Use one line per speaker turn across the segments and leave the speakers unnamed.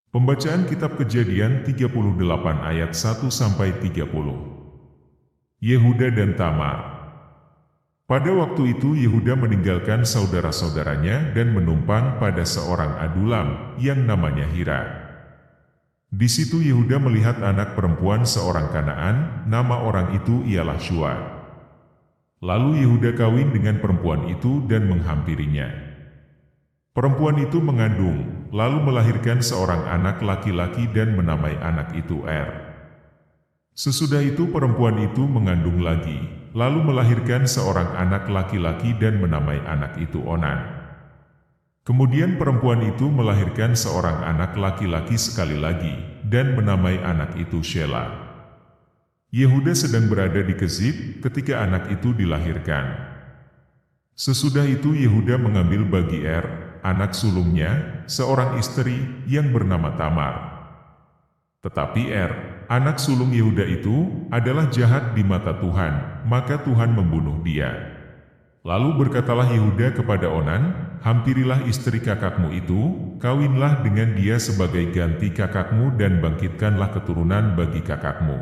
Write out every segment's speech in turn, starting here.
Pembacaan Kitab Kejadian 38 ayat 1-30. Yehuda dan Tamar. Pada waktu itu Yehuda meninggalkan saudara-saudaranya dan menumpang pada seorang adulam yang namanya Hira. Di situ Yehuda melihat anak perempuan seorang Kanaan, nama orang itu ialah Shua. Lalu Yehuda kawin dengan perempuan itu dan menghampirinya. Perempuan itu mengandung, lalu melahirkan seorang anak laki-laki dan menamai anak itu Sesudah itu perempuan itu mengandung lagi, lalu melahirkan seorang anak laki-laki dan menamai anak itu Onan. Kemudian perempuan itu melahirkan seorang anak laki-laki sekali lagi, dan menamai anak itu Shela. Yehuda sedang berada di Kezib ketika anak itu dilahirkan. Sesudah itu Yehuda mengambil bagi anak sulungnya, seorang istri yang bernama Tamar. Tetapi anak sulung Yehuda itu, adalah jahat di mata Tuhan, maka Tuhan membunuh dia. Lalu berkatalah Yehuda kepada Onan, hampirilah istri kakakmu itu, kawinlah dengan dia sebagai ganti kakakmu dan bangkitkanlah keturunan bagi kakakmu.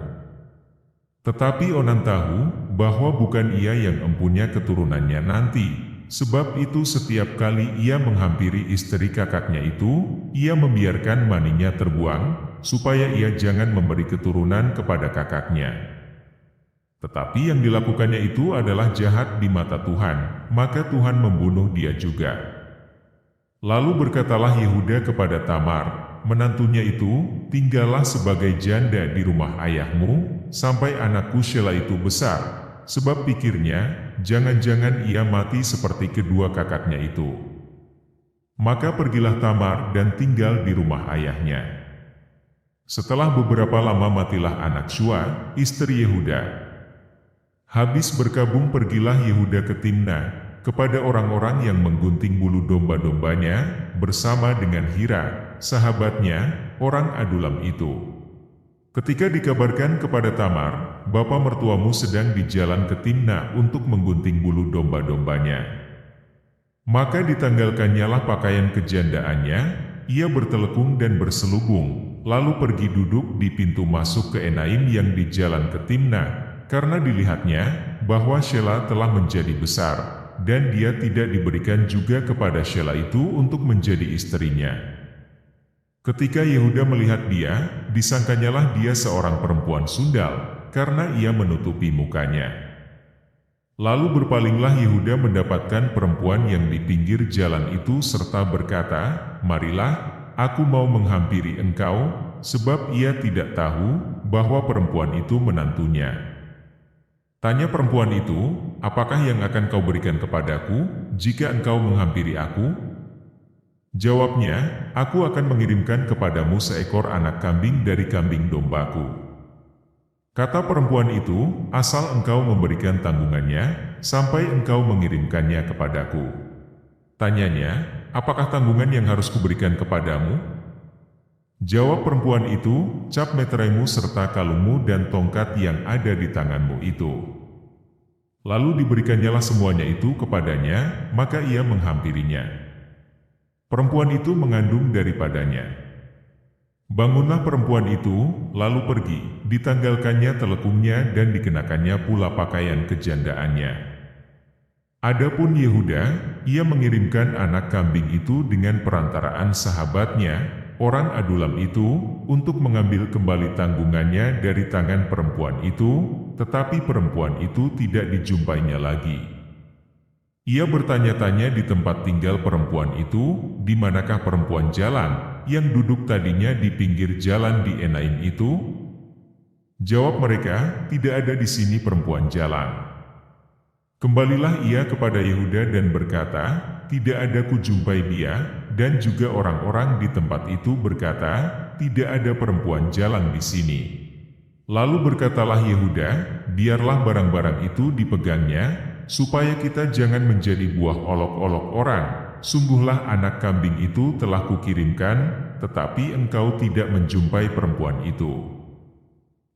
Tetapi Onan tahu, bahwa bukan ia yang empunya keturunannya nanti. Sebab itu setiap kali ia menghampiri istri kakaknya itu, ia membiarkan maninya terbuang, supaya ia jangan memberi keturunan kepada kakaknya. Tetapi yang dilakukannya itu adalah jahat di mata Tuhan, maka Tuhan membunuh dia juga. Lalu berkatalah Yehuda kepada Tamar, menantunya itu, tinggallah sebagai janda di rumah ayahmu, sampai anakku Shela itu besar. Sebab pikirnya, jangan-jangan ia mati seperti kedua kakaknya itu. Maka pergilah Tamar dan tinggal di rumah ayahnya. Setelah beberapa lama matilah anak Shua, istri Yehuda. Habis berkabung pergilah Yehuda ke Timna, kepada orang-orang yang menggunting bulu domba-dombanya, bersama dengan Hira, sahabatnya, orang adulam itu. Ketika dikabarkan kepada Tamar, bapa mertuamu sedang di jalan ke Timna untuk menggunting bulu domba-dombanya. Maka ditanggalkannyalah pakaian kejandaannya, ia bertelekung dan berselubung, lalu pergi duduk di pintu masuk ke Enaim yang di jalan ke Timna, karena dilihatnya, bahwa Shela telah menjadi besar, dan dia tidak diberikan juga kepada Shela itu untuk menjadi istrinya. Ketika Yehuda melihat dia, disangkanyalah dia seorang perempuan sundal, karena ia menutupi mukanya. Lalu berpalinglah Yehuda mendapatkan perempuan yang di pinggir jalan itu serta berkata, marilah, aku mau menghampiri engkau, sebab ia tidak tahu bahwa perempuan itu menantunya. Tanya perempuan itu, apakah yang akan kau berikan kepadaku, jika engkau menghampiri aku? Jawabnya, aku akan mengirimkan kepadamu seekor anak kambing dari kambing dombaku. Kata perempuan itu, asal engkau memberikan tanggungannya, sampai engkau mengirimkannya kepadaku. Tanyanya, apakah tanggungan yang harus kuberikan kepadamu? Jawab perempuan itu, cap meteraimu serta kalungmu dan tongkat yang ada di tanganmu itu. Lalu diberikannya semuanya itu kepadanya, maka ia menghampirinya. Perempuan itu mengandung daripadanya. Bangunlah perempuan itu, lalu pergi, ditanggalkannya telekungnya dan dikenakannya pula pakaian kejandaannya. Adapun Yehuda, ia mengirimkan anak kambing itu dengan perantaraan sahabatnya, orang adulam itu, untuk mengambil kembali tanggungannya dari tangan perempuan itu, tetapi perempuan itu tidak dijumpainya lagi. Ia bertanya-tanya di tempat tinggal perempuan itu, di manakah perempuan jalan, yang duduk tadinya di pinggir jalan di Enaim itu? Jawab mereka, tidak ada di sini perempuan jalan. Kembalilah ia kepada Yehuda dan berkata, tidak ada kujumpai dia, dan juga orang-orang di tempat itu berkata, tidak ada perempuan jalan di sini. Lalu berkatalah Yehuda, biarlah barang-barang itu dipegangnya, supaya kita jangan menjadi buah olok-olok orang. Sungguhlah anak kambing itu telah kukirimkan, tetapi engkau tidak menjumpai perempuan itu.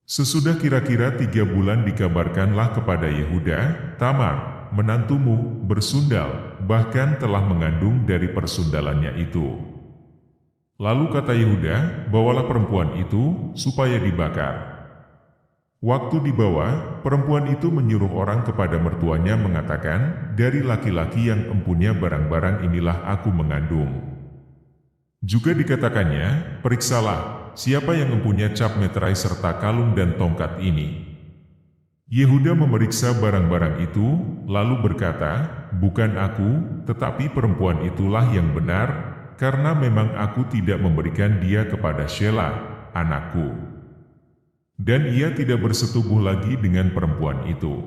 Sesudah kira-kira 3 bulan dikabarkanlah kepada Yehuda, Tamar, menantumu, bersundal, bahkan telah mengandung dari persundalannya itu. Lalu kata Yehuda, bawalah perempuan itu, supaya dibakar. Waktu dibawa, perempuan itu menyuruh orang kepada mertuanya mengatakan, dari laki-laki yang empunya barang-barang inilah aku mengandung. Juga dikatakannya, periksalah, siapa yang empunya cap meterai serta kalung dan tongkat ini. Yehuda memeriksa barang-barang itu, lalu berkata, bukan aku, tetapi perempuan itulah yang benar, karena memang aku tidak memberikan dia kepada Shelah, anakku. Dan ia tidak bersetubuh lagi dengan perempuan itu.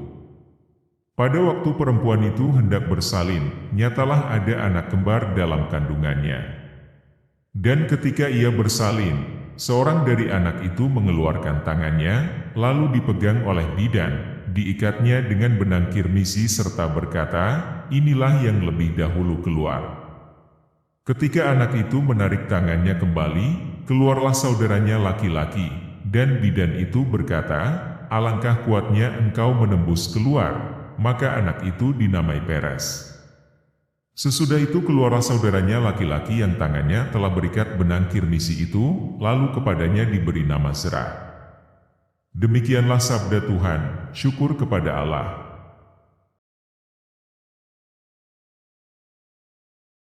Pada waktu perempuan itu hendak bersalin, nyatalah ada anak kembar dalam kandungannya. Dan ketika ia bersalin, seorang dari anak itu mengeluarkan tangannya, lalu dipegang oleh bidan, diikatnya dengan benang kirmisi serta berkata, inilah yang lebih dahulu keluar. Ketika anak itu menarik tangannya kembali, keluarlah saudaranya laki-laki, dan bidan itu berkata, alangkah kuatnya engkau menembus keluar, maka anak itu dinamai Peres. Sesudah itu keluarlah saudaranya laki-laki yang tangannya telah berikat benang kirmisi itu, lalu kepadanya diberi nama Zerah. Demikianlah sabda Tuhan, syukur kepada Allah.